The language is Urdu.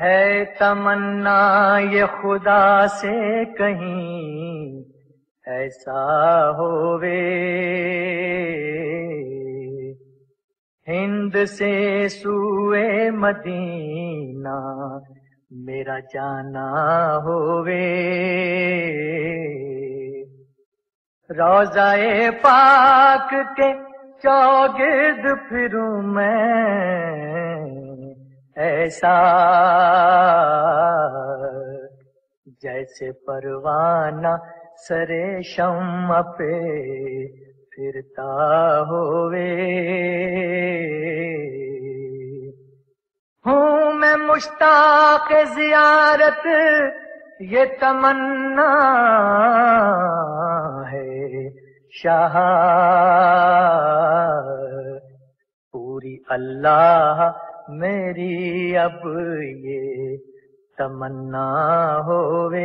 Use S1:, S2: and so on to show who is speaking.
S1: ہے تمنا یہ خدا سے کہیں ایسا ہووے، ہند سے سوئے مدینہ میرا جانا ہووے، روضہ پاک کے چوگرد پھروں میں ایسا جیسے پروانہ سرے شمع پہ پھرتا ہووے، ہوں میں مشتاق زیارت یہ تمنا ہے شاہ، پوری اللہ میری اب یہ تمنا ہووے۔